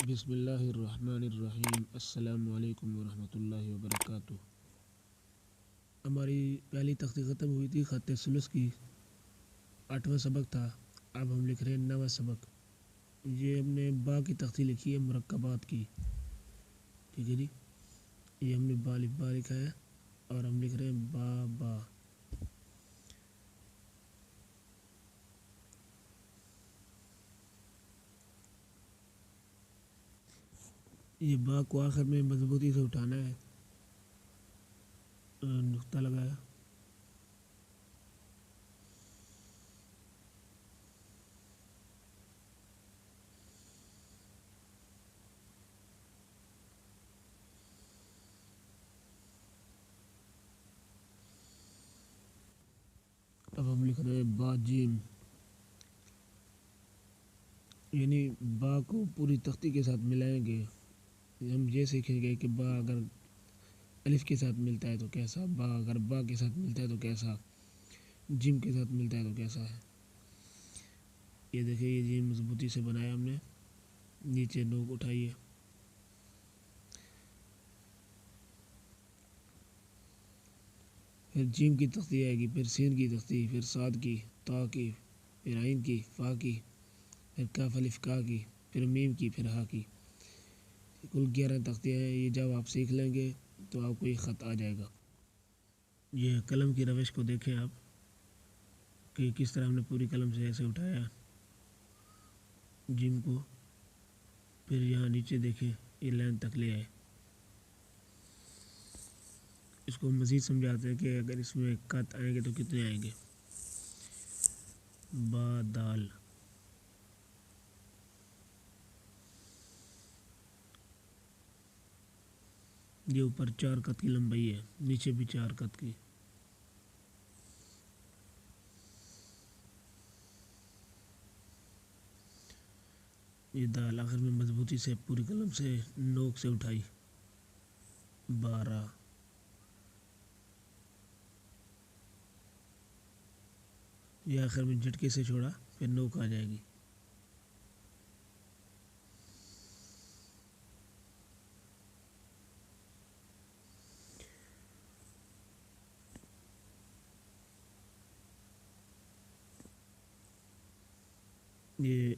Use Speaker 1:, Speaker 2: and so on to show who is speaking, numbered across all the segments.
Speaker 1: بسم اللہ الرحمن الرحیم۔ السلام علیکم ورحمۃ اللہ وبرکاتہ۔ ہماری پہلی تختی ختم ہوئی تھی خط ثلث کی، 8واں سبق تھا۔ اب ہم لکھ رہے ہیں 9واں سبق۔ یہ ہم نے با کی تختی لکھی ہے مرکبات کی، ٹھیک ہے جی۔ یہ ہم نے با لکھا ہے اور ہم لکھ رہے ہیں با۔ یہ با کو آخر میں مضبوطی سے اٹھانا ہے، نقطہ لگایا۔ اب ہم لکھ رہے ہیں با جیم، یعنی با کو پوری تختی کے ساتھ ملائیں گے۔ ہم یہ سیکھیں گے کہ با اگر الف کے ساتھ ملتا ہے تو کیسا، با اگر با کے ساتھ ملتا ہے تو کیسا، جیم کے ساتھ ملتا ہے تو کیسا ہے۔ یہ دیکھیں، یہ جیم مضبوطی سے بنایا ہم نے، نیچے نوک اٹھائیے۔ پھر جیم کی تختی آئے گی، پھر سین کی تختی، پھر صاد کی، تا کی، پھر عین کی، فا کی، پھر کاف الف کا کی، پھر میم کی، پھر ہا کی۔ کل 11 تختیاں ہیں۔ یہ جب آپ سیکھ لیں گے تو آپ کو یہ خط آ جائے گا۔ یہ قلم کی روش کو دیکھیں آپ کہ کس طرح ہم نے پوری قلم سے ایسے اٹھایا جیم کو، پھر یہاں نیچے دیکھیں یہ لائن تک لے آئے۔ اس کو مزید سمجھاتے ہیں کہ اگر اس میں قط آئیں گے تو کتنے آئیں گے۔ با دال، یہ اوپر 4 قط کی لمبائی ہے، نیچے بھی 4 قط کی۔ یہ دال آخر میں مضبوطی سے پوری قلم سے نوک سے اٹھائی، 12۔ یہ آخر میں جھٹکے سے چھوڑا، پھر نوک آ جائے گی۔ یہ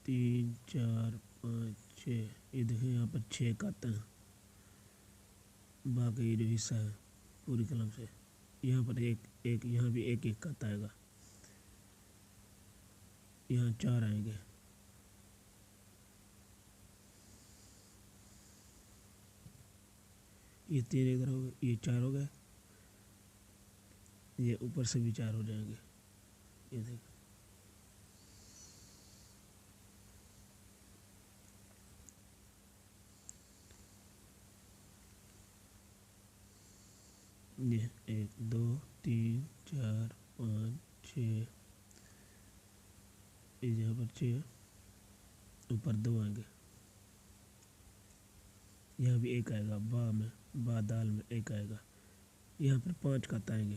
Speaker 1: 3 4 5 6، یہ دیکھیں یہاں پر 6 قط ہیں۔ باقی یہ جو حصہ ہے پوری قلم سے، یہاں پر ایک یہاں بھی ایک قط آئے گا، یہاں 4 آئیں گے۔ یہ 3 ادھر ہو گئے، یہ 4 ہو گئے، یہ اوپر سے بھی 4 ہو جائیں گے۔ یہ دیکھ، یہ 1 2 3 4 5 6، یہاں پر 6، اوپر 2 آئیں گے۔ یہاں بھی 1 آئے گا، با میں، با دال میں 1 آئے گا۔ یہاں پر 5 قط آئیں گے،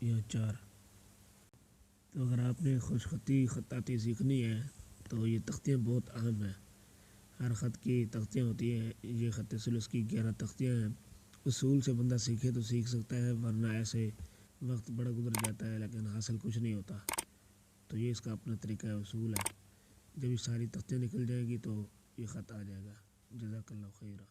Speaker 1: یہاں 4۔ تو اگر آپ نے خوش خطی خطاطی سیکھنی ہے تو یہ تختیاں بہت اہم ہیں۔ ہر خط کی تختیاں ہوتی ہیں، یہ خط ثلث کی 11 تختیاں ہیں۔ اصول سے بندہ سیکھے تو سیکھ سکتا ہے، ورنہ ایسے وقت بڑا گزر جاتا ہے لیکن حاصل کچھ نہیں ہوتا۔ تو یہ اس کا اپنا طریقہ ہے، اصول ہے۔ جب یہ ساری تختیاں نکل جائیں گی تو یہ خط آ جائے گا۔ جزاک اللہ خیرہ۔